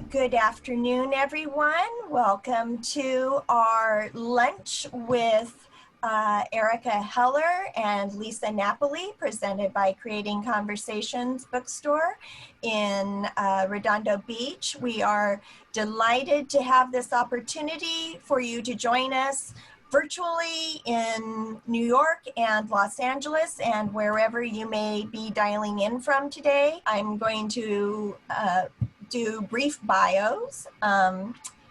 Good afternoon, everyone. Welcome to our lunch with Erica Heller and Lisa Napoli, presented by Creating Conversations Bookstore in Redondo Beach. We are delighted to have this opportunity for you to join us virtually in New York and Los Angeles and wherever you may be dialing in from today. I'm going to do brief bios.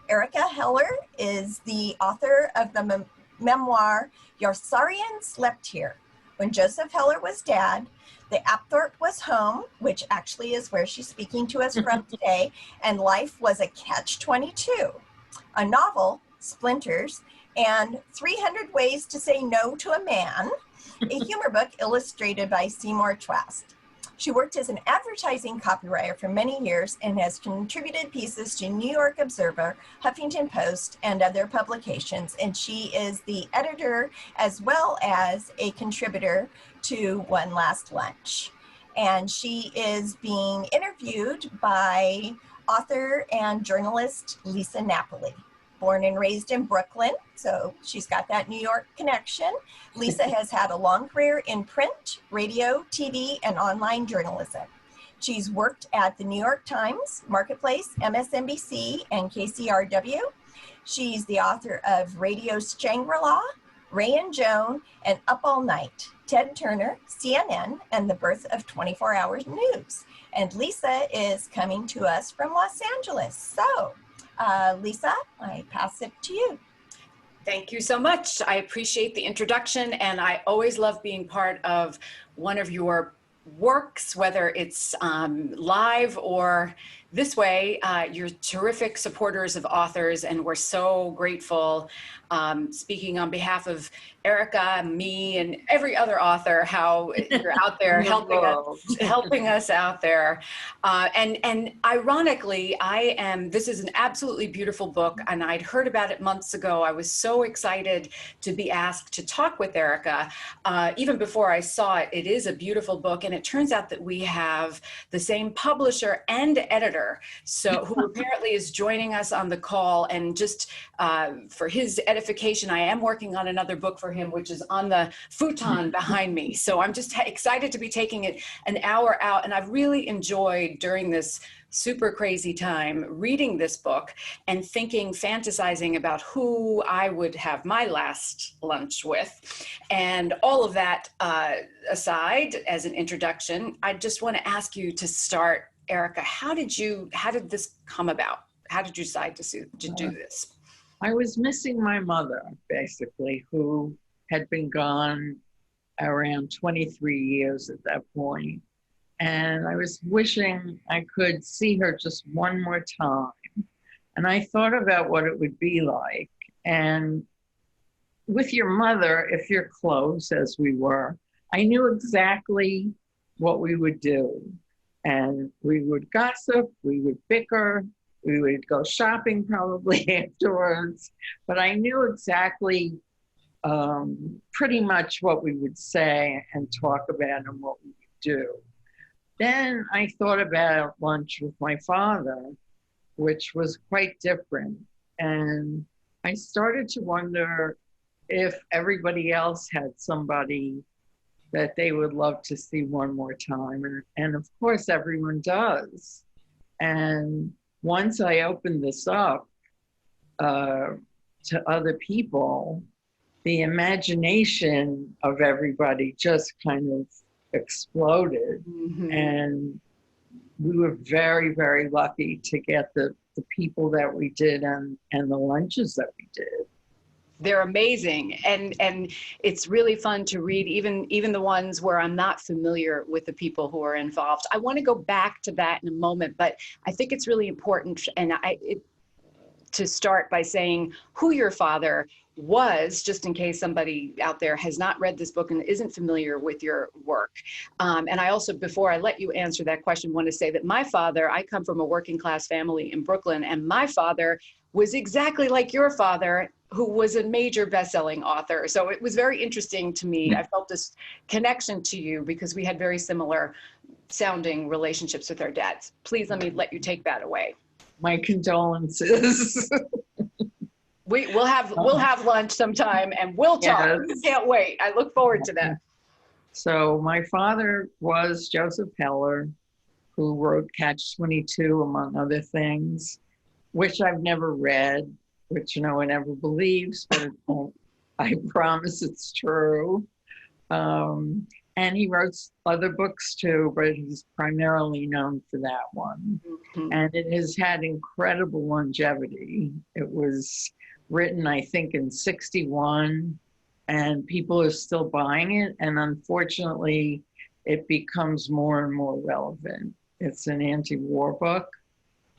Erica Heller is the author of the memoir, Your Saurian Slept Here. When Joseph Heller was dad, the Apthorpe was home, which actually is where she's speaking to us from today, and life was a catch-22. A novel, Splinters, and 300 Ways to Say No to a Man, a humor book illustrated by Seymour Twast. She worked as an advertising copywriter for many years and has contributed pieces to New York Observer, Huffington Post, and other publications. And she is the editor as well as a contributor to One Last Lunch. And she is being interviewed by author and journalist Lisa Napoli. Born and raised in Brooklyn, so she's got that New York connection. Lisa has had a long career in print, radio, TV, and online journalism. She's worked at the New York Times, Marketplace, MSNBC, and KCRW. She's the author of Radio Shangri-La, Ray and Joan, and Up All Night, Ted Turner, CNN, and the Birth of 24 Hours News. And Lisa is coming to us from Los Angeles. So, Lisa, I pass it to you. Thank you so much. I appreciate the introduction, and I always love being part of one of your works, whether it's live or this way. You're terrific supporters of authors, and we're so grateful, speaking on behalf of Erica, me, and every other author, how you're out there helping us out there. And ironically, this is an absolutely beautiful book, and I'd heard about it months ago. I was so excited to be asked to talk with Erica. Even before I saw it, it is a beautiful book, and it turns out that we have the same publisher and editor, so who apparently is joining us on the call. And just for his edification, I am working on another book for him, which is on the futon behind me. So I'm just excited to be taking it an hour out. And I've really enjoyed during this super crazy time reading this book and fantasizing about who I would have my last lunch with. And all of that aside, as an introduction, I just want to ask you to start, Erica, how did this come about? How did you decide to do this? I was missing my mother, basically, who had been gone around 23 years at that point. And I was wishing I could see her just one more time. And I thought about what it would be like. And with your mother, if you're close, as we were, I knew exactly what we would do. And we would gossip, we would bicker, we would go shopping probably afterwards. But I knew exactly pretty much what we would say and talk about and what we would do. Then I thought about lunch with my father, which was quite different. And I started to wonder if everybody else had somebody that they would love to see one more time. And of course, everyone does. And once I opened this up to other people, the imagination of everybody just kind of exploded. Mm-hmm. And we were very, very lucky to get the people that we did and the lunches that we did. They're amazing, and it's really fun to read, even the ones where I'm not familiar with the people who are involved. I want to go back to that in a moment, but I think it's really important to start by saying who your father was, just in case somebody out there has not read this book and isn't familiar with your work. And I also, before I let you answer that question, want to say that my father, I come from a working class family in Brooklyn, and my father was exactly like your father, who was a major best-selling author. So it was very interesting to me. I felt this connection to you because we had very similar sounding relationships with our dads. Please let you take that away. My condolences. We'll have lunch sometime and we'll talk. Yes. Can't wait. I look forward to that. So my father was Joseph Heller, who wrote Catch-22, among other things, which I've never read, which no one ever believes, but I promise it's true. And he wrote other books too, but he's primarily known for that one. Mm-hmm. And it has had incredible longevity. It was written, I think, in '61, and people are still buying it. And unfortunately, it becomes more and more relevant. It's an anti-war book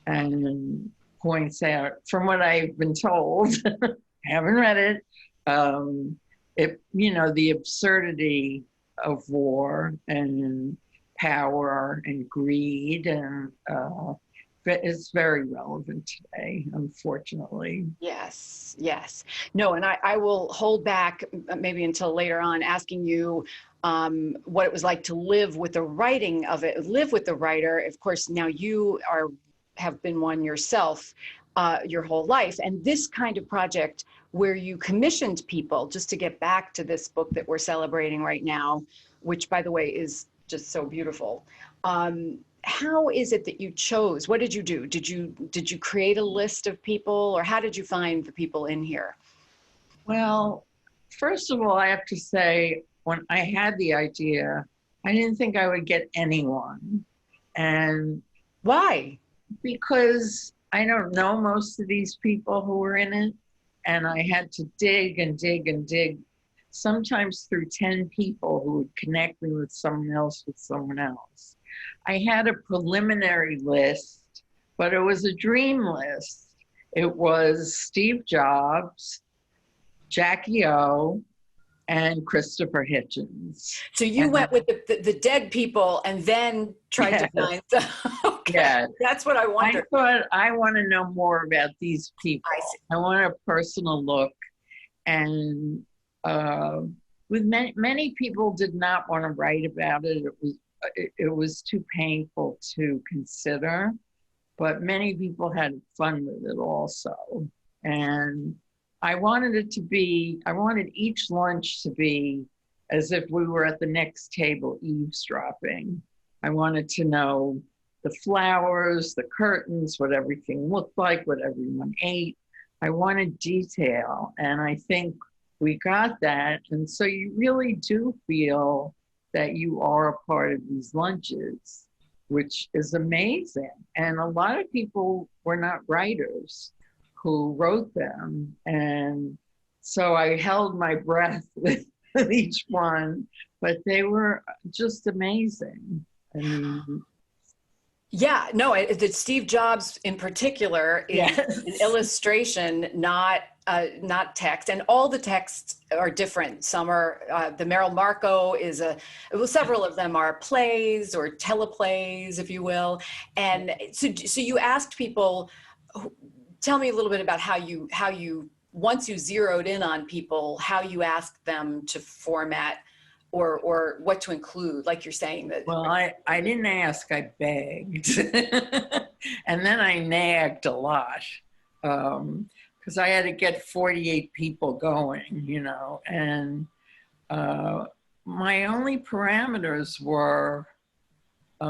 and points out, from what I've been told, I haven't read it, the absurdity of war and power and greed, and it's very relevant today, unfortunately. Yes, yes. No, and I will hold back maybe until later on asking you what it was like to live with the writing of it, live with the writer. Of course, now you have been one yourself your whole life. And this kind of project where you commissioned people, just to get back to this book that we're celebrating right now, which, by the way, is just so beautiful. How is it that you chose? What did you do? Did you create a list of people, or how did you find the people in here? Well, first of all, I have to say, when I had the idea, I didn't think I would get anyone. And why? Because I don't know most of these people who were in it. And I had to dig and dig and dig, sometimes through 10 people who would connect me with someone else, I had a preliminary list, but it was a dream list. It was Steve Jobs, Jackie O, and Christopher Hitchens. So you went with the dead people and then tried to find them. Okay. Yeah. That's what I wondered. I thought, I want to know more about these people. I want a personal look. And with many people did not want to write about it. It was too painful to consider, but many people had fun with it also. And I wanted each lunch to be as if we were at the next table eavesdropping. I wanted to know the flowers, the curtains, what everything looked like, what everyone ate. I wanted detail, and I think we got that. And so you really do feel that you are a part of these lunches, which is amazing. And a lot of people were not writers who wrote them. And so I held my breath with each one, but they were just amazing. I mean, yeah, no, the Steve Jobs in particular is yes. an illustration, not text, and all the texts are different. Some are, the Merrill Marco is several of them are plays or teleplays, if you will. And so you asked people, tell me a little bit about how you, once you zeroed in on people, how you asked them to format or what to include, like you're saying that. Well, I didn't ask, I begged. And then I nagged a lot because I had to get 48 people going, and my only parameters were, I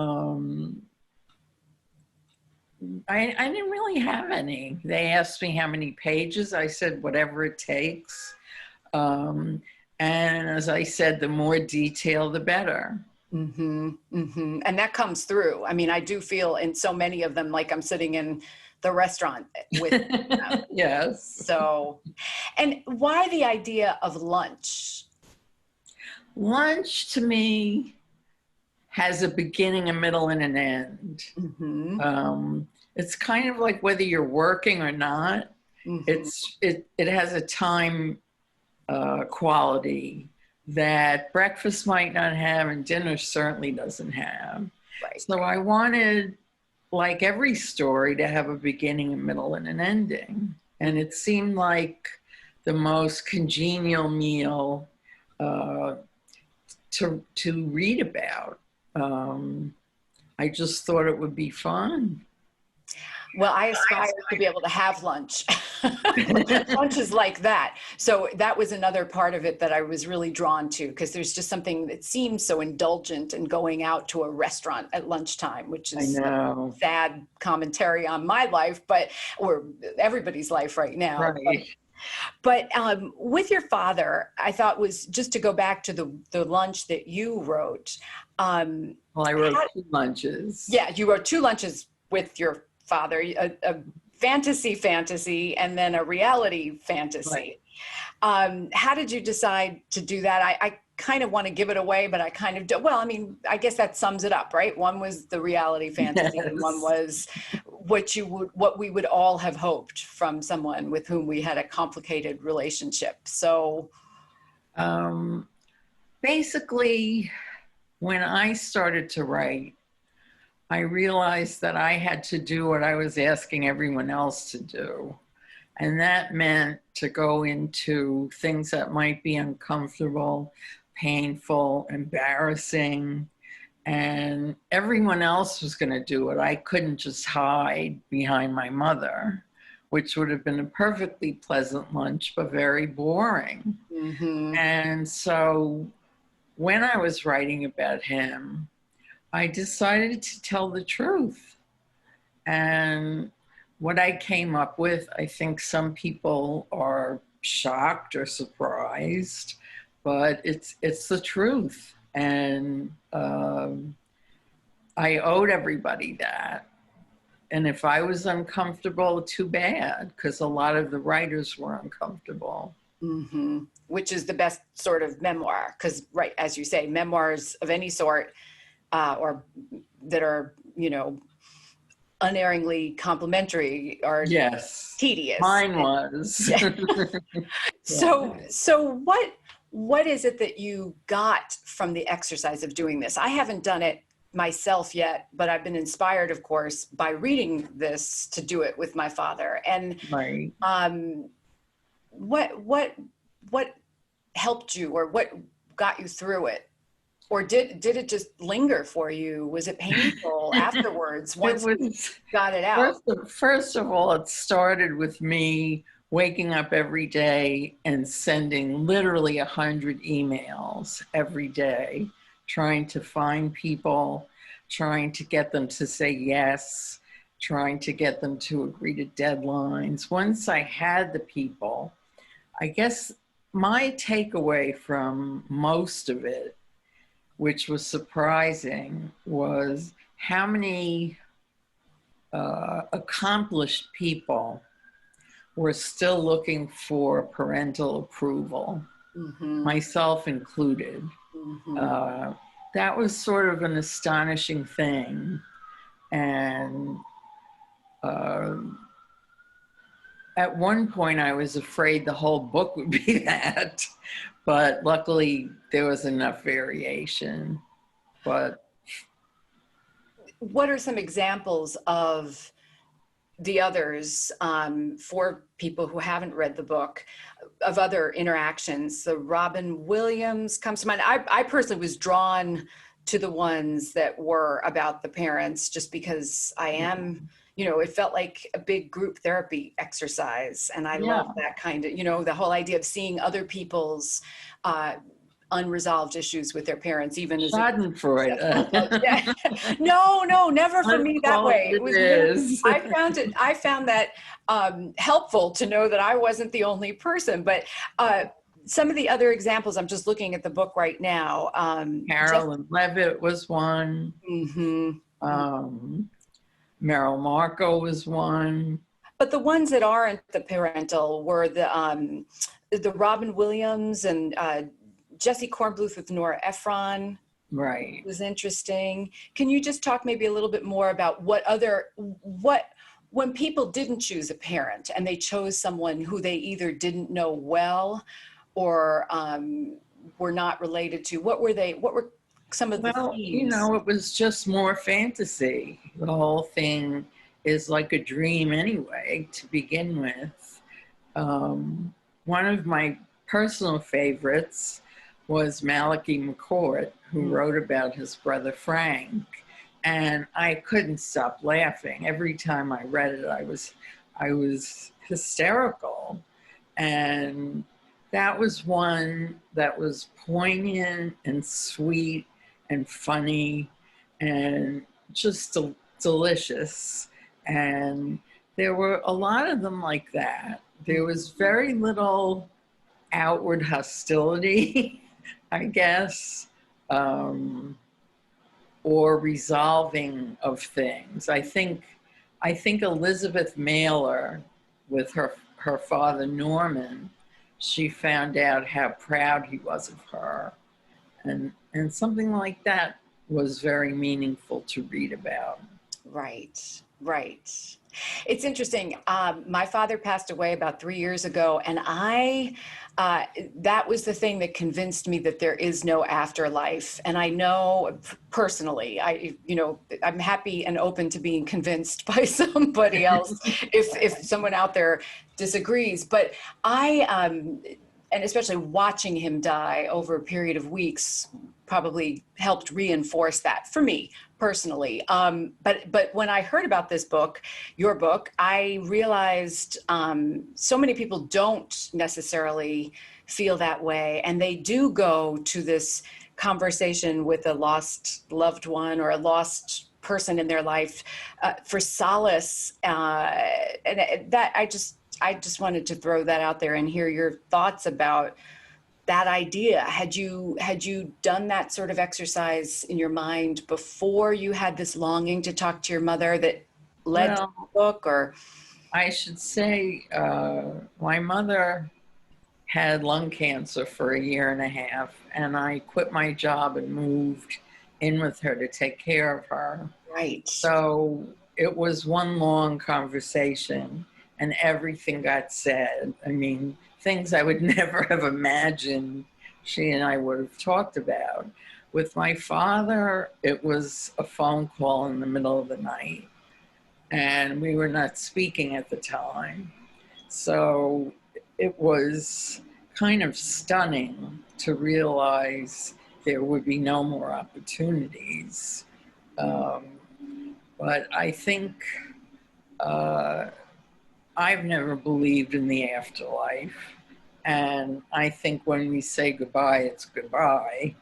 didn't really have any. They asked me how many pages. I said, whatever it takes. And as I said, the more detail, the better. Mm-hmm, mm-hmm. And that comes through. I mean, I do feel in so many of them, like I'm sitting in the restaurant with them. Yes. So, and why the idea of lunch? Lunch to me has a beginning, a middle, and an end. Mm-hmm. It's kind of like whether you're working or not. Mm-hmm. It has a time quality that breakfast might not have and dinner certainly doesn't have. Right. So I wanted, like every story, to have a beginning, a middle, and an ending. And it seemed like the most congenial meal to read about. I just thought it would be fun. Well, I aspire to be able to have lunch. Lunch is like that. So that was another part of it that I was really drawn to, because there's just something that seems so indulgent in going out to a restaurant at lunchtime, which is a sad commentary on my life, or everybody's life right now. Right. But with your father, I thought was just to go back to the lunch that you wrote. Well, I wrote 2 lunches. Yeah, you wrote 2 lunches with your father, a fantasy, and then a reality fantasy. Right. How did you decide to do that? I kind of want to give it away, but I kind of do. Well, I mean, I guess that sums it up, right? One was the reality fantasy, yes. And one was what we would all have hoped from someone with whom we had a complicated relationship. So, basically, when I started to write, I realized that I had to do what I was asking everyone else to do. And that meant to go into things that might be uncomfortable, painful, embarrassing, and everyone else was going to do it. I couldn't just hide behind my mother, which would have been a perfectly pleasant lunch, but very boring. Mm-hmm. And so when I was writing about him, I decided to tell the truth. And what I came up with, I think some people are shocked or surprised, but it's the truth. And I owed everybody that. And if I was uncomfortable, too bad, because a lot of the writers were uncomfortable. Mm-hmm. Which is the best sort of memoir, because, right, as you say, memoirs of any sort, or that are, unerringly complimentary are tedious. Mine was. So what is it that you got from the exercise of doing this? I haven't done it myself yet, but I've been inspired, of course, by reading this to do it with my father. And right. What helped you, or what got you through it? Or did it just linger for you? Was it painful afterwards once you got it out? First of all, it started with me waking up every day and sending literally 100 emails every day, trying to find people, trying to get them to say yes, trying to get them to agree to deadlines. Once I had the people, I guess my takeaway from most of it, which was surprising, was how many accomplished people were still looking for parental approval, mm-hmm. myself included. Mm-hmm. That was sort of an astonishing thing. And at one point I was afraid the whole book would be that, but luckily there was enough variation. But what are some examples of the others, for people who haven't read the book, of other interactions? So Robin Williams comes to mind. I personally was drawn to the ones that were about the parents, just because I am, it felt like a big group therapy exercise. And I love that kind of, the whole idea of seeing other people's unresolved issues with their parents, even as Schadenfreude. No, never for me that way. It was I found that helpful to know that I wasn't the only person. But some of the other examples, I'm just looking at the book right now. Carolyn Levitt was one. Mm-hmm. Meryl Marco was one. But the ones that aren't the parental were the Robin Williams and Jesse Kornbluth with Nora Ephron. Right. Was interesting. Can you just talk maybe a little bit more about when people didn't choose a parent and they chose someone who they either didn't know well or were not related to, what were some of the themes? It was just more fantasy. The whole thing is like a dream anyway, to begin with. One of my personal favorites was Malachi McCourt, who wrote about his brother Frank. And I couldn't stop laughing. Every time I read it, I was hysterical. And that was one that was poignant and sweet and funny and just delicious. And there were a lot of them like that. There was very little outward hostility, I guess, or resolving of things. I think Elizabeth Mailer, with her father Norman, she found out how proud he was of her, and something like that was very meaningful to read about. Right, right. It's interesting. My father passed away about 3 years ago, and that was the thing that convinced me that there is no afterlife. And I know personally, I'm happy and open to being convinced by somebody else if someone out there disagrees. But and especially watching him die over a period of weeks probably helped reinforce that for me personally. But when I heard about this book, your book, I realized so many people don't necessarily feel that way. And they do go to this conversation with a lost loved one or a lost person in their life for solace. And that I just wanted to throw that out there and hear your thoughts about that idea. Had you done that sort of exercise in your mind before you had this longing to talk to your mother that led to the book? Or I should say, my mother had lung cancer for 1.5 years, and I quit my job and moved in with her to take care of her. Right. So it was one long conversation, and everything got said. I mean, things I would never have imagined she and I would have talked about. With my father, it was a phone call in the middle of the night, and we were not speaking at the time. So it was kind of stunning to realize there would be no more opportunities. But I think I've never believed in the afterlife. And I think when we say goodbye, it's goodbye.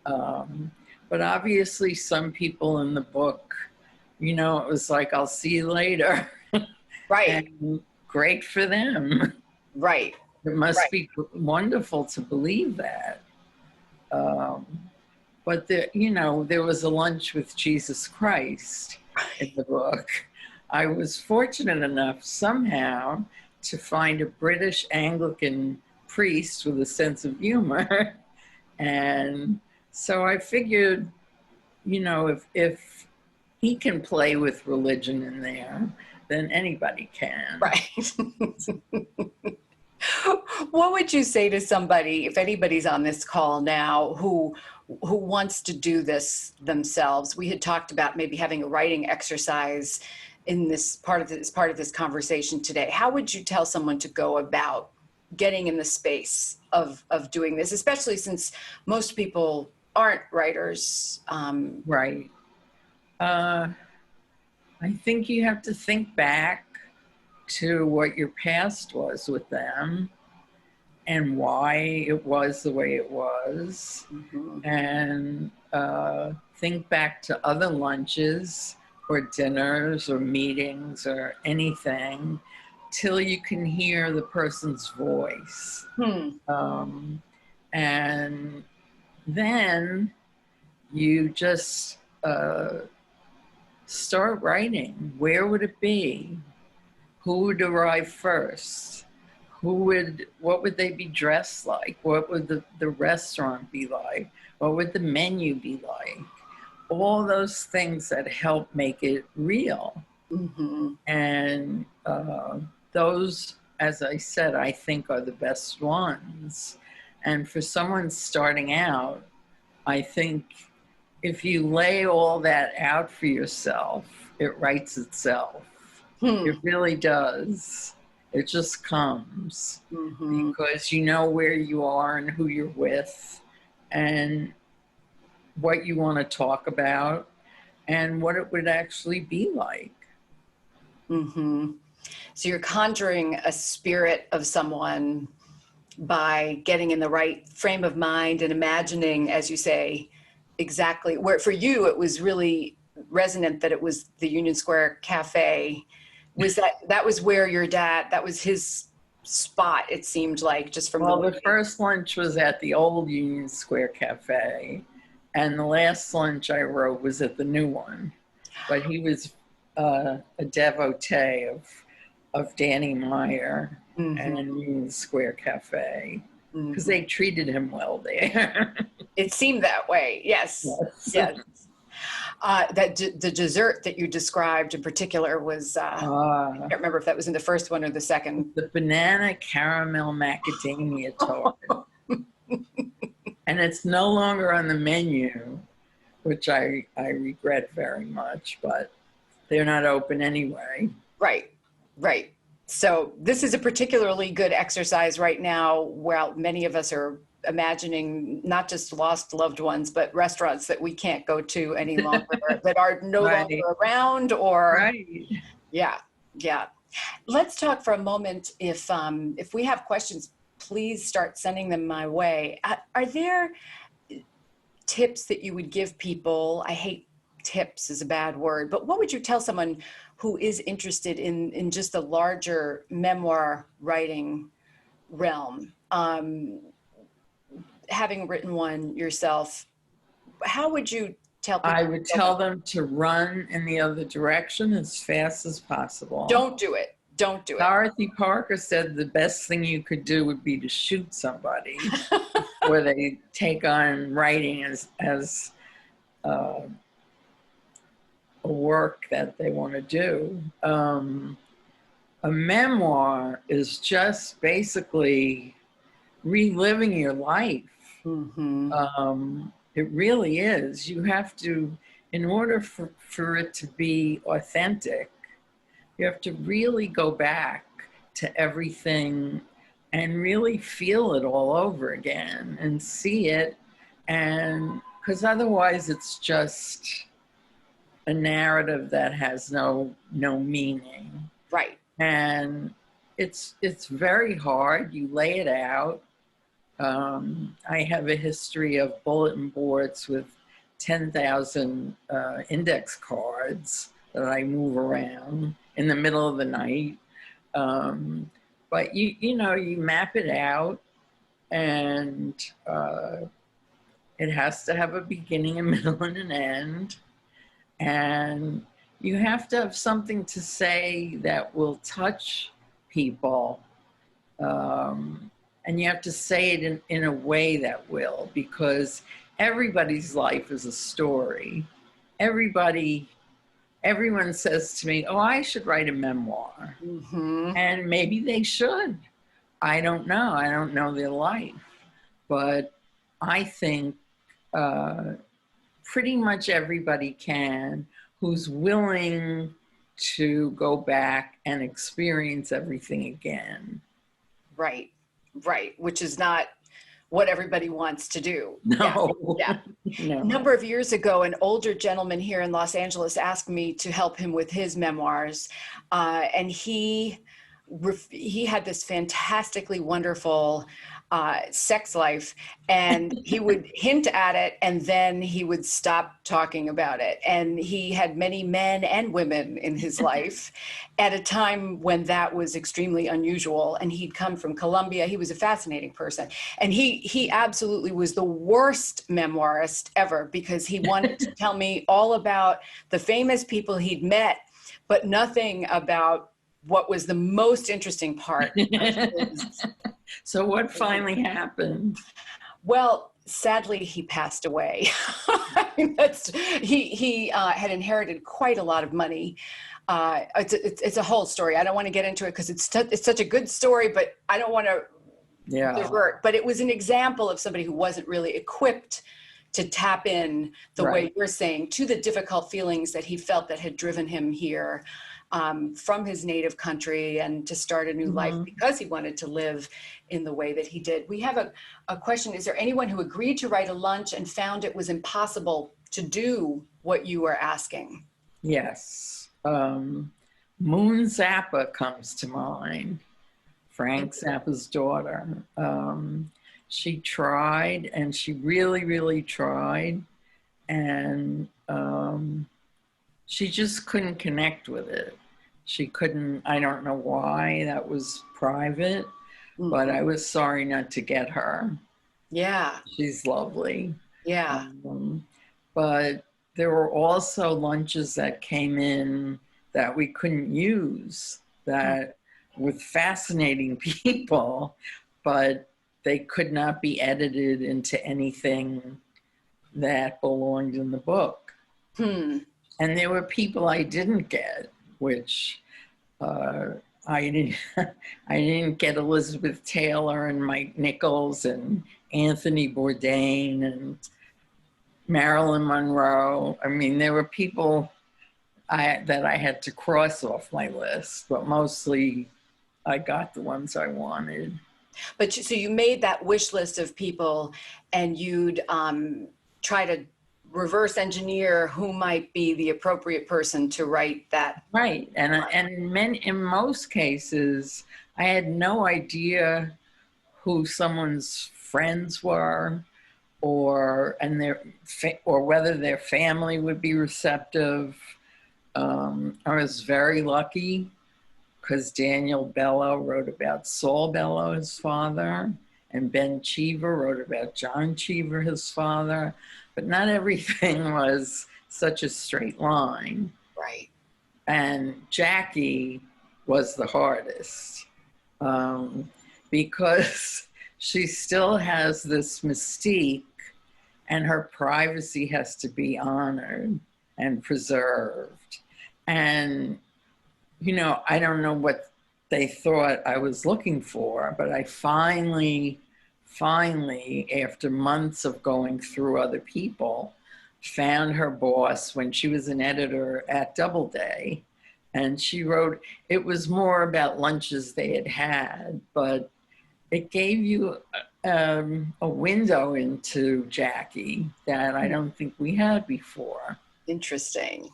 But obviously some people in the book, it was like, I'll see you later. Right. And great for them. Right. It must be wonderful to believe that. But there was a lunch with Jesus Christ in the book. I was fortunate enough somehow to find a British Anglican priest with a sense of humor. And so I figured, if he can play with religion in there, then anybody can. Right. What would you say to somebody, if anybody's on this call now, who wants to do this themselves? We had talked about maybe having a writing exercise in this part of this conversation today. How would you tell someone to go about getting in the space of doing this, especially since most people aren't writers? Right. I think you have to think back to what your past was with them and why it was the way it was. Mm-hmm. And think back to other lunches or dinners or meetings or anything till you can hear the person's voice. And then you just start writing. Where would it be? Who would arrive first? What would they be dressed like? What would the restaurant be like? What would the menu be like? All those things that help make it real. Mm-hmm. And those, as I said, I think are the best ones. And for someone starting out, I think if you lay all that out for yourself, it writes itself. It really does. It just comes. Mm-hmm. Because you know where you are and who you're with and what you want to talk about. and what it would actually be like. Mm-hmm. So you're conjuring a spirit of someone by getting in the right frame of mind and imagining, as you say, exactly where for you it was really resonant that it was the Union Square Cafe. Was that was where your dad, that was his spot, it seemed like, just from the first lunch was at the old Union Square Cafe, and the last lunch I wrote was at the new one. But he was a devotee of Danny Meyer and Union Square Cafe, because they treated him well there. It seemed that way. Yes. Yes. The dessert that you described in particular was, I can't remember if that was in the first one or the second. The banana caramel macadamia tart. And it's no longer on the menu, which I regret very much, but they're not open anyway. Right. So this is a particularly good exercise right now where many of us are imagining not just lost loved ones, but restaurants that we can't go to any longer, that are no longer around, or yeah. Let's talk for a moment. If we have questions, please start sending them my way. Are there tips that you would give people? I hate tips is a bad word, but what would you tell someone who is interested in just the larger memoir writing realm? Having written one yourself, how would you tell people? I would tell them to run in the other direction as fast as possible. Don't do it. Dorothy Parker said the best thing you could do would be to shoot somebody before they take on writing as a work that they want to do. A memoir is just basically reliving your life. It really is. You have to, in order for it to be authentic, you have to really go back to everything and really feel it all over again and see it. And because otherwise it's just a narrative that has no meaning. Right. And it's very hard. You lay it out. I have a history of bulletin boards with 10,000 index cards that I move around in the middle of the night. But you map it out, and it has to have a beginning, a middle, and an end. And you have to have something to say that will touch people. And you have to say it in a way that will, because everybody's life is a story. Everyone says to me, oh, I should write a memoir. And maybe they should. I don't know. I don't know their life. But I think pretty much everybody can who's willing to go back and experience everything again. Right. Which is not what everybody wants to do. No. Yeah. No. A number of years ago, an older gentleman here in Los Angeles asked me to help him with his memoirs. And he had this fantastically wonderful sex life, and he would hint at it and then he would stop talking about it. And he had many men and women in his life at a time when that was extremely unusual. And he'd come from Colombia. He was a fascinating person. And he absolutely was the worst memoirist ever, because he wanted to tell me all about the famous people he'd met, but nothing about what was the most interesting part. So what finally happened? Well, sadly, he passed away. He had inherited quite a lot of money. It's a whole story. I don't want to get into it because it's such a good story, but I don't want to divert. But it was an example of somebody who wasn't really equipped to tap in the way you're saying to the difficult feelings that he felt that had driven him here. From his native country, and to start a new life because he wanted to live in the way that he did. We have a question. Is there anyone who agreed to write a lunch and found it was impossible to do what you were asking? Yes. Moon Zappa comes to mind, Frank Zappa's daughter. She tried, and she really, really tried, and she just couldn't connect with it. She couldn't, I don't know why, that was private, but I was sorry not to get her. Yeah. She's lovely. Yeah. But there were also lunches that came in that we couldn't use, that with fascinating people, but they could not be edited into anything that belonged in the book. And there were people I didn't get, which I didn't get Elizabeth Taylor and Mike Nichols and Anthony Bourdain and Marilyn Monroe. I mean, there were people that I had to cross off my list, but mostly I got the ones I wanted. But so you made that wish list of people, and you'd try to reverse engineer who might be the appropriate person to write that. Right, and in most cases, I had no idea who someone's friends were, or whether their family would be receptive. I was very lucky because Daniel Bellow wrote about Saul Bellow, his father, and Ben Cheever wrote about John Cheever, his father. But not everything was such a straight line. Right. And Jackie was the hardest because she still has this mystique, and her privacy has to be honored and preserved. And, you know, I don't know what they thought I was looking for, but I finally, after months of going through other people, found her boss when she was an editor at Doubleday. And she wrote, it was more about lunches they had had, but it gave you a window into Jackie that I don't think we had before. Interesting.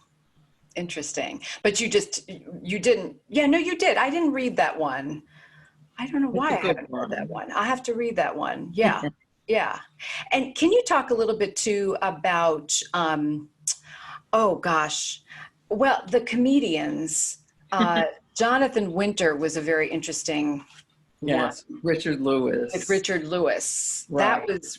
But you didn't. Yeah, no, you did. I didn't read that one. I don't know why I haven't read that one. I'll have to read that one. Yeah. Yeah. And can you talk a little bit too about, oh gosh, well, the comedians, Jonathan Winter was a very interesting Yes, one. Richard Lewis. With Richard Lewis. Right. That was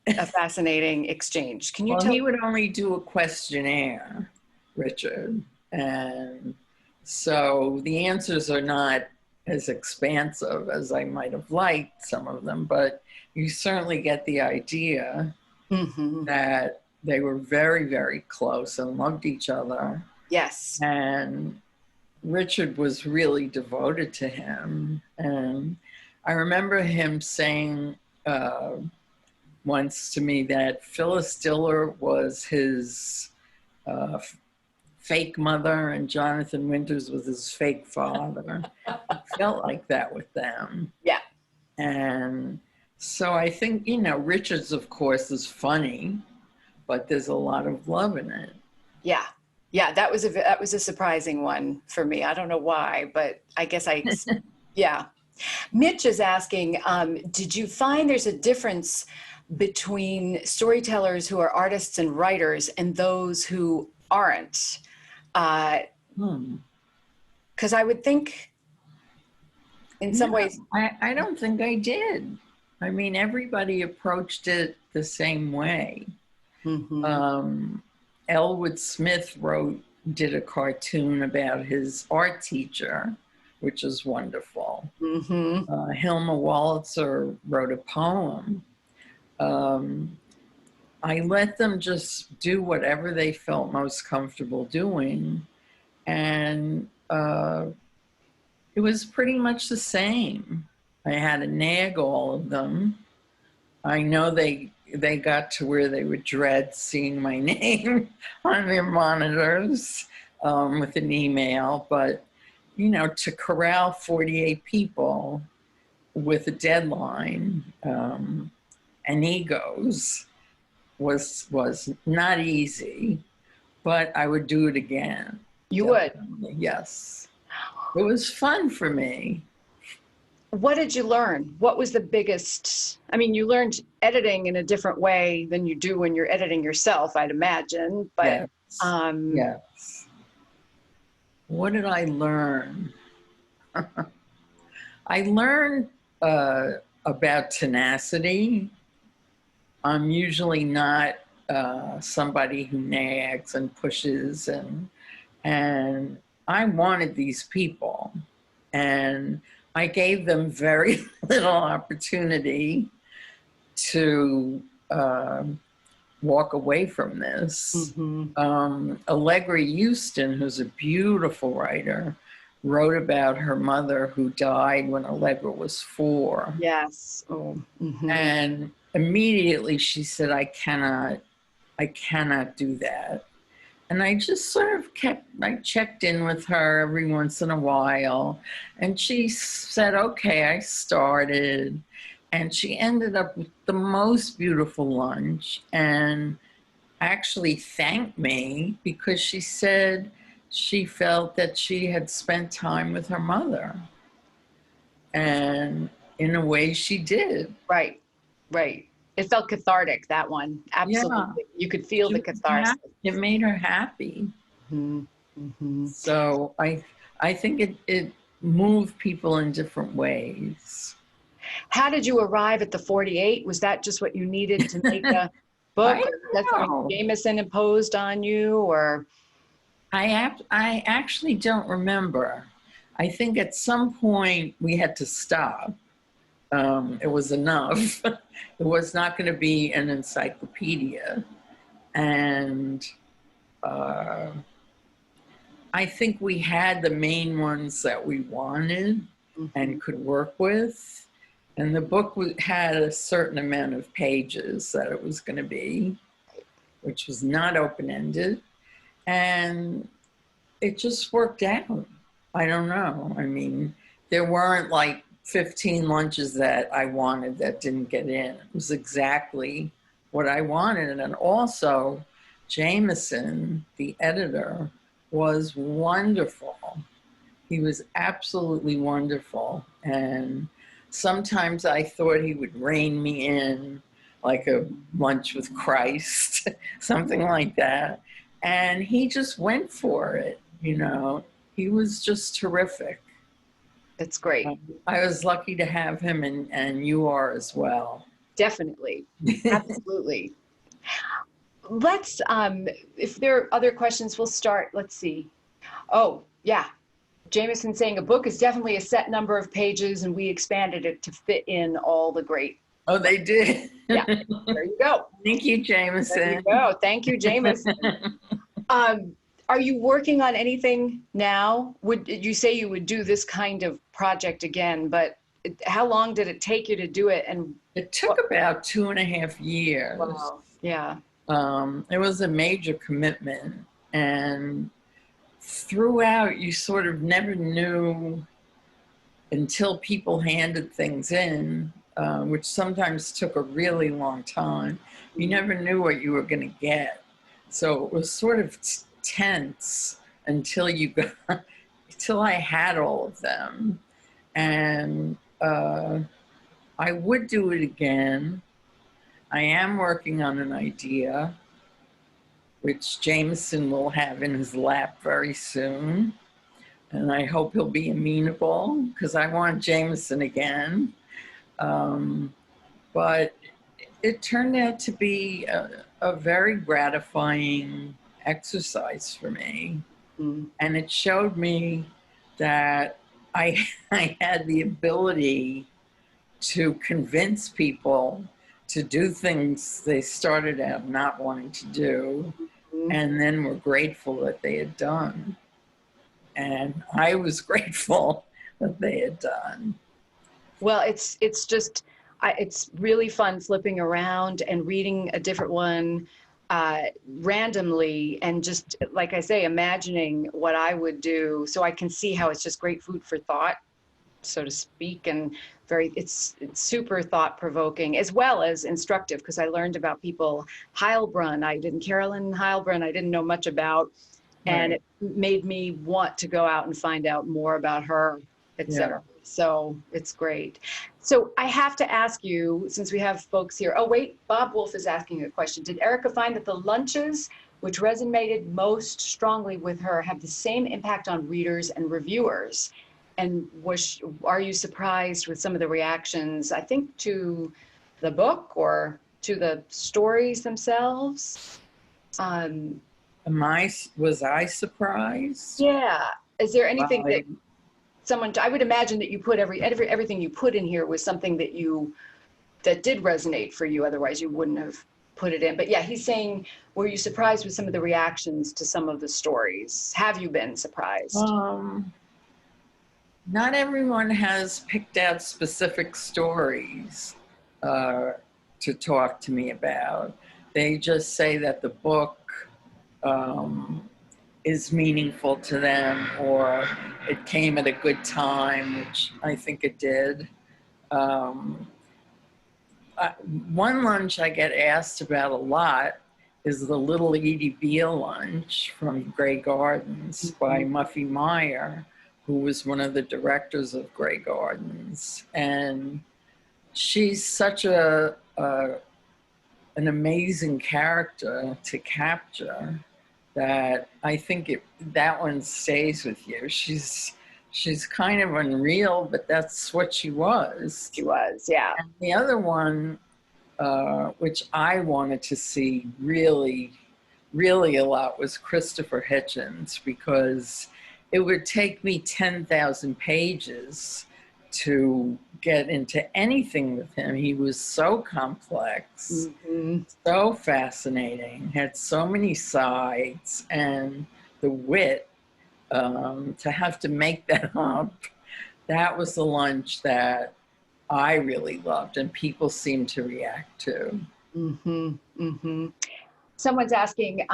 a fascinating exchange. Can you well, tell? He would only do a questionnaire, Richard. And so the answers are not as expansive as I might have liked some of them, but you certainly get the idea that they were very, very close and loved each other. Yes. And Richard was really devoted to him. And I remember him saying once to me that Phyllis Diller was his fake mother and Jonathan Winters was his fake father. It felt like that with them. Yeah. And so I think, you know, Richard's, of course, is funny, but there's a lot of love in it. Yeah. Yeah, that was a surprising one for me. I don't know why, but I guess yeah. Mitch is asking, did you find there's a difference between storytellers who are artists and writers and those who aren't? Because I would think in some ways. I don't think I did. I mean, everybody approached it the same way. Elwood Smith did a cartoon about his art teacher, which is wonderful. Hilma Wolitzer wrote a poem. I let them just do whatever they felt most comfortable doing. And it was pretty much the same. I had to nag all of them. I know they got to where they would dread seeing my name on their monitors with an email, but, you know, to corral 48 people with a deadline and egos, was not easy, but I would do it again. You would? Yes. It was fun for me. What did you learn? What was the biggest? I mean, you learned editing in a different way than you do when you're editing yourself, I'd imagine. But Yes. Yes. What did I learn? I learned about tenacity. I'm usually not somebody who nags and pushes, and I wanted these people, and I gave them very little opportunity to walk away from this. Allegra Houston, who's a beautiful writer, wrote about her mother who died when Allegra was 4. Yes. Oh. And immediately she said, I cannot do that. And I just sort of I checked in with her every once in a while. And she said, okay, I started. And she ended up with the most beautiful lunch and actually thanked me because she said she felt that she had spent time with her mother. And in a way she did. Right, right. It felt cathartic, that one. Absolutely. Yeah. You could feel the catharsis. It made her happy. So I think it moved people in different ways. How did you arrive at the 48? Was that just what you needed to make a book? Or that's something Jameson imposed on you, or? I actually don't remember. I think at some point we had to stop. It was enough. It was not going to be an encyclopedia. And I think we had the main ones that we wanted and could work with. And the book had a certain amount of pages that it was going to be, which was not open-ended. And it just worked out. I don't know. I mean, there weren't like 15 lunches that I wanted that didn't get in. It was exactly what I wanted. And also, Jameson, the editor, was wonderful. He was absolutely wonderful. And sometimes I thought he would rein me in, like a lunch with Christ, something like that. And he just went for it, you know. He was just terrific. That's great. I was lucky to have him, and you are as well. Definitely. Absolutely. Let's, if there are other questions, we'll start. Let's see. Oh, yeah. Jameson saying a book is definitely a set number of pages, and we expanded it to fit in all the great. Oh, they did? Yeah. There you go. Thank you, Jameson. There you go. Thank you, Jameson. Are you working on anything now? Would you say you would do this kind of project again, but how long did it take you to do it? And it took about 2.5 years. Wow. Yeah. It was a major commitment, and throughout you sort of never knew until people handed things in, which sometimes took a really long time. You never knew what you were going to get. So it was sort of tense until I had all of them. And I would do it again. I am working on an idea, which Jameson will have in his lap very soon. And I hope he'll be amenable, because I want Jameson again. But it turned out to be a very gratifying exercise for me. And it showed me that I had the ability to convince people to do things they started out not wanting to do, and then were grateful that they had done. And I was grateful that they had done. Well, it's just, it's really fun flipping around and reading a different one randomly, and just, like I say, imagining what I would do, so I can see how it's just great food for thought, so to speak. And it's super thought-provoking as well as instructive, because I learned about people, Carolyn Heilbrunn, I didn't know much about, and Right. it made me want to go out and find out more about her, etc. So it's great. So I have to ask you, since we have folks here, oh wait, Bob Wolf is asking a question. Did Erica find that the lunches which resonated most strongly with her have the same impact on readers and reviewers? And are you surprised with some of the reactions, I think, to the book or to the stories themselves? Was I surprised? Yeah. Is there anything I, that I would imagine that you put everything you put in here was something that did resonate for you, otherwise you wouldn't have put it in. But yeah, he's saying, were you surprised with some of the reactions to some of the stories? Have you been surprised? not everyone has picked out specific stories to talk to me about. They just say that the book is meaningful to them, or it came at a good time, which I think it did. One lunch I get asked about a lot is the Little Edie Beale lunch from Grey Gardens by Muffy Meyer, who was one of the directors of Grey Gardens. And she's such an amazing character to capture that I think that one stays with you. She's kind of unreal, but that's what she was. She was, yeah. And the other one, which I wanted to see really, really a lot, was Christopher Hitchens, because it would take me 10,000 pages to get into anything with him. He was so complex, so fascinating, had so many sides, and the wit. To have to make that up, that was the lunch that I really loved and people seemed to react to. Someone's asking,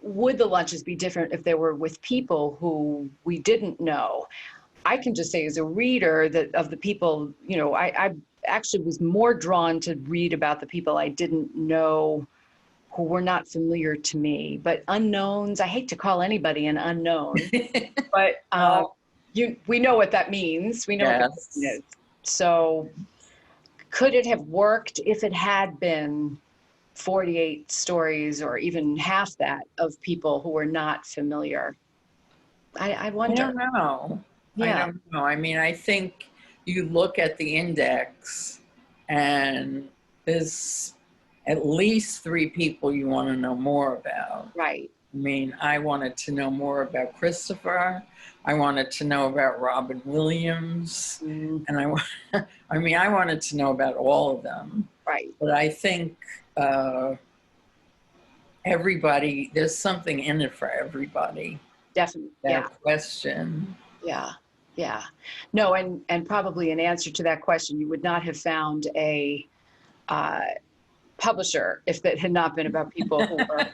would the lunches be different if they were with people who we didn't know? I can just say as a reader that of the people, I actually was more drawn to read about the people I didn't know, who were not familiar to me, but unknowns. I hate to call anybody an unknown, but we know what that means. We know what that means. So could it have worked if it had been 48 stories or even half that of people who were not familiar? I wonder. I don't know. Yeah. I don't know. I mean, I think you look at the index and there's at least 3 people you want to know more about. Right. I mean, I wanted to know more about Christopher. I wanted to know about Robin Williams. And I wanted to know about all of them. Right. But I think everybody, there's something in it for everybody. Definitely. That question. Yeah. Yeah. No, and probably in answer to that question, you would not have found a publisher if that had not been about people who were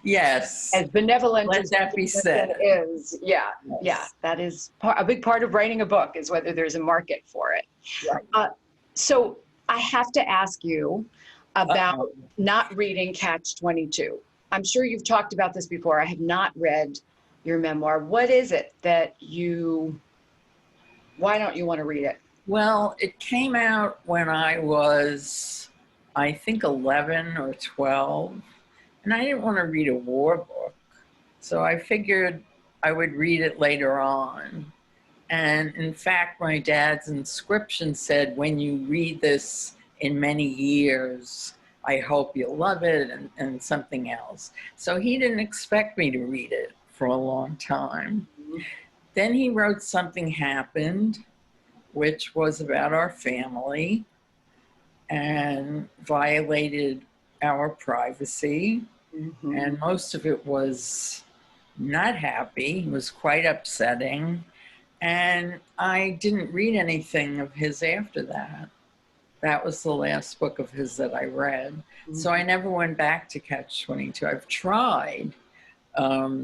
yes, as benevolent. Let as that be said. Is. Yeah. Yes. Yeah. That is a big part of writing a book, is whether there's a market for it. Right. So I have to ask you about not reading Catch-22. I'm sure you've talked about this before. I have not read your memoir. What is it that why don't you want to read it? Well, it came out when I was, I think, 11 or 12, and I didn't want to read a war book. So I figured I would read it later on. And in fact, my dad's inscription said, when you read this in many years, I hope you'll love it, and something else. So he didn't expect me to read it for a long time. Then he wrote Something Happened, which was about our family and violated our privacy. And most of it was not happy. It was quite upsetting. And I didn't read anything of his after that. That was the last book of his that I read. So I never went back to Catch-22. I've tried.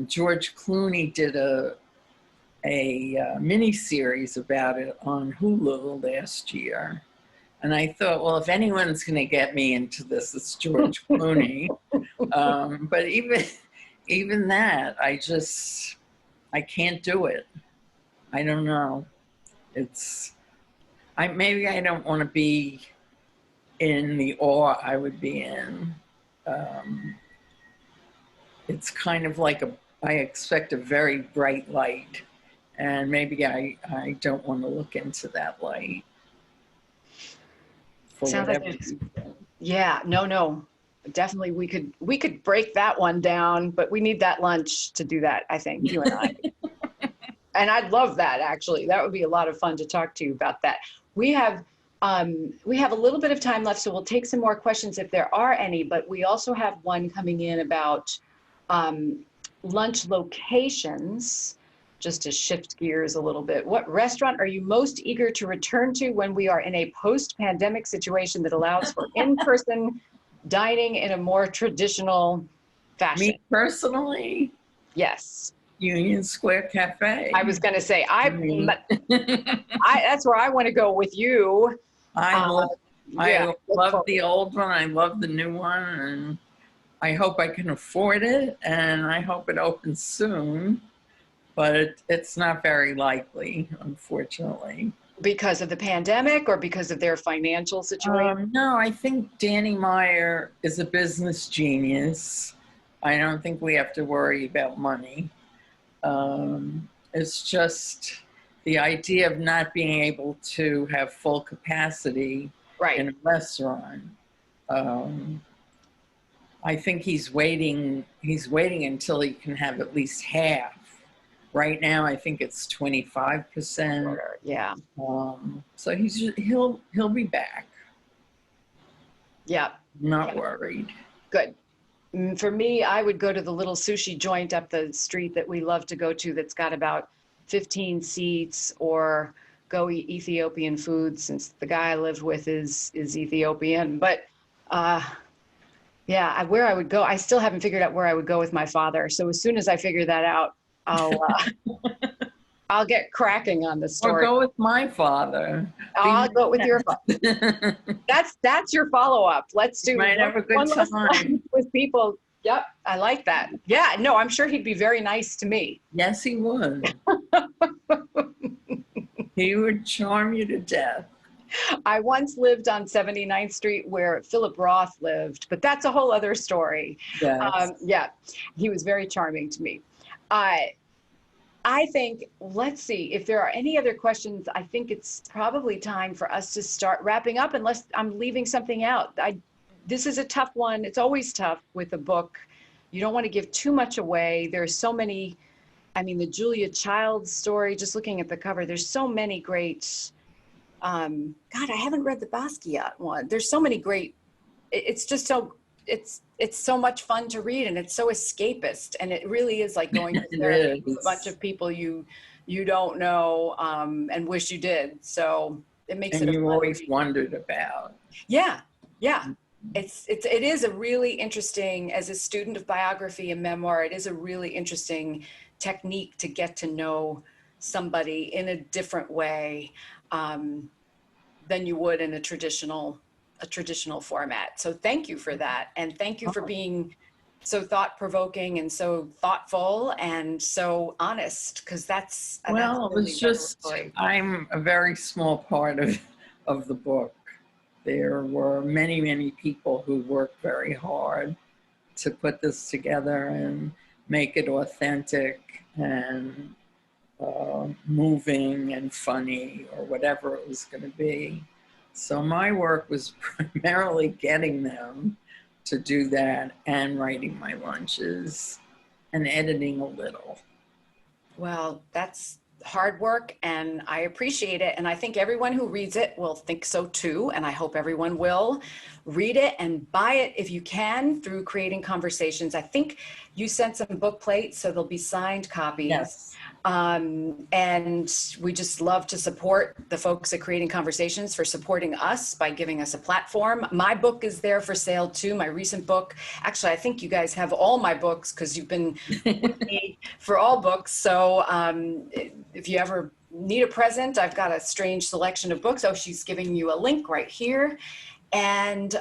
George Clooney did a mini series about it on Hulu last year. And I thought, well, if anyone's going to get me into this, it's George Clooney. But even that, I can't do it. I don't know. Maybe I don't want to be in the awe I would be in. It's kind of like I expect a very bright light, and maybe I don't want to look into that light. Sounds like it's, yeah, no, definitely we could break that one down, but we need that lunch to do that, I think, you and I. And I'd love that, actually. That would be a lot of fun to talk to you about that. We have a little bit of time left, so we'll take some more questions if there are any, but we also have one coming in about lunch locations. Just to shift gears a little bit, what restaurant are you most eager to return to when we are in a post-pandemic situation that allows for in-person dining in a more traditional fashion? Me personally? Yes. Union Square Cafe. I was going to say, that's where I want to go with you. I love the old one. I love the new one. And I hope I can afford it. And I hope it opens soon. But it's not very likely, unfortunately. Because of the pandemic or because of their financial situation? No, I think Danny Meyer is a business genius. I don't think we have to worry about money. It's just the idea of not being able to have full capacity in a restaurant. I think he's waiting until he can have at least half. Right now, I think it's 25%. Yeah. So he'll be back. Yeah. Not worried. Good. For me, I would go to the little sushi joint up the street that we love to go to that's got about 15 seats, or go eat Ethiopian food since the guy I lived with is Ethiopian. But yeah, where I would go, I still haven't figured out where I would go with my father. So as soon as I figure that out, I'll get cracking on the story. Or go with my father. I'll go with your father. That's your follow-up. Let's do might have a good time with people. Yep, I like that. Yeah, no, I'm sure he'd be very nice to me. Yes, he would. He would charm you to death. I once lived on 79th Street where Philip Roth lived, but that's a whole other story. Yes. Yeah, he was very charming to me. I think, let's see, if there are any other questions, I think it's probably time for us to start wrapping up, unless I'm leaving something out. This is a tough one. It's always tough with a book. You don't want to give too much away. There's so many, I mean, the Julia Childs story, just looking at the cover, there's so many great, God, I haven't read the Basquiat one. There's so many great, it's just so, it's so much fun to read, and it's so escapist, and it really is like going to therapy with a bunch of people you don't know and wish you did. So it makes it. And you always wondered about. Yeah. It is a really interesting, as a student of biography and memoir, it is a really interesting technique to get to know somebody in a different way than you would in a traditional format. So thank you for that. And thank you for being so thought-provoking and so thoughtful and so honest, because that's well, that's it really was just, I'm a very small part of the book. There were many, many people who worked very hard to put this together and make it authentic and moving and funny, or whatever it was going to be. So my work was primarily getting them to do that, and writing my lunches and editing a little. Well, that's hard work, and I appreciate it. And I think everyone who reads it will think so too. And I hope everyone will read it and buy it if you can through Creating Conversations. I think you sent some book plates, so there'll be signed copies. Yes. And we just love to support the folks at Creating Conversations for supporting us by giving us a platform. My book is there for sale too, my recent book. Actually, I think you guys have all my books because you've been with me for all books. So if you ever need a present, I've got a strange selection of books. Oh, she's giving you a link right here. And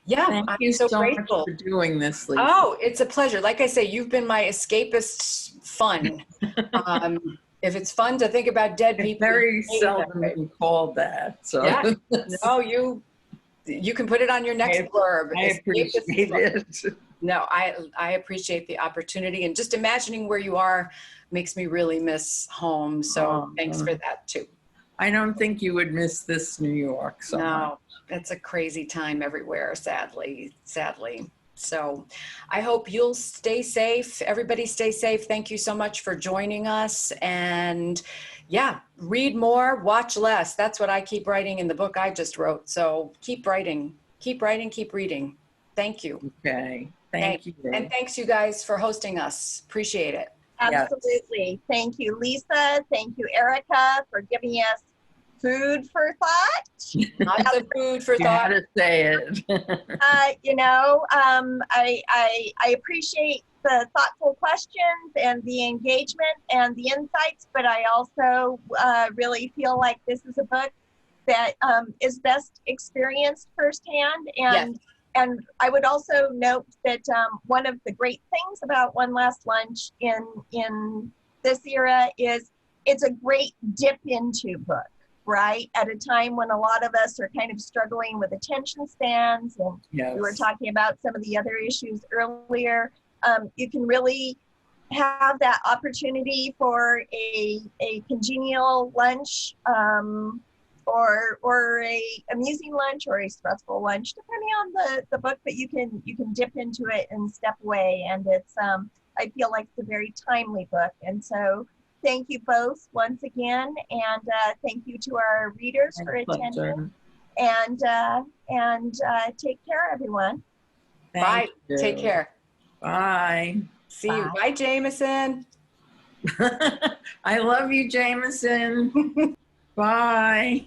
yeah, Thank I'm you so so grateful. much for doing this, Lisa. Oh, it's a pleasure. Like I say, you've been my escapist fun. If it's fun to think about dead people, Very you made it that seldom way. been called that. So Yeah. No, you can put it on your next blurb. I appreciate it. No, I appreciate the opportunity, and just imagining where you are makes me really miss home. So thanks for that too. I don't think you would miss this New York so much. No, it's a crazy time everywhere, sadly. So I hope you'll stay safe. Everybody stay safe. Thank you so much for joining us. And yeah, read more, watch less. That's what I keep writing in the book I just wrote. So keep writing, keep reading. Thank you. Okay. Thank you. And thanks you guys for hosting us. Appreciate it. Absolutely. Yes. Thank you, Lisa. Thank you, Erica, for giving us food for thought. Lots of food for thought. You had to say it. You know, I appreciate the thoughtful questions and the engagement and the insights, but I also really feel like this is a book that is best experienced firsthand. And yes. And I would also note that one of the great things about One Last Lunch in this era is it's a great dip into book, right? At a time when a lot of us are kind of struggling with attention spans, and we were talking about some of the other issues earlier. You can really have that opportunity for a congenial lunch, or a amusing lunch or a stressful lunch, depending on the book, but you can dip into it and step away. And it's I feel like it's a very timely book. And so thank you both once again, and thank you to our readers for attending. And take care, everyone. Bye. Take care. Bye. See you. Bye, Jameson. I love you, Jameson. Bye.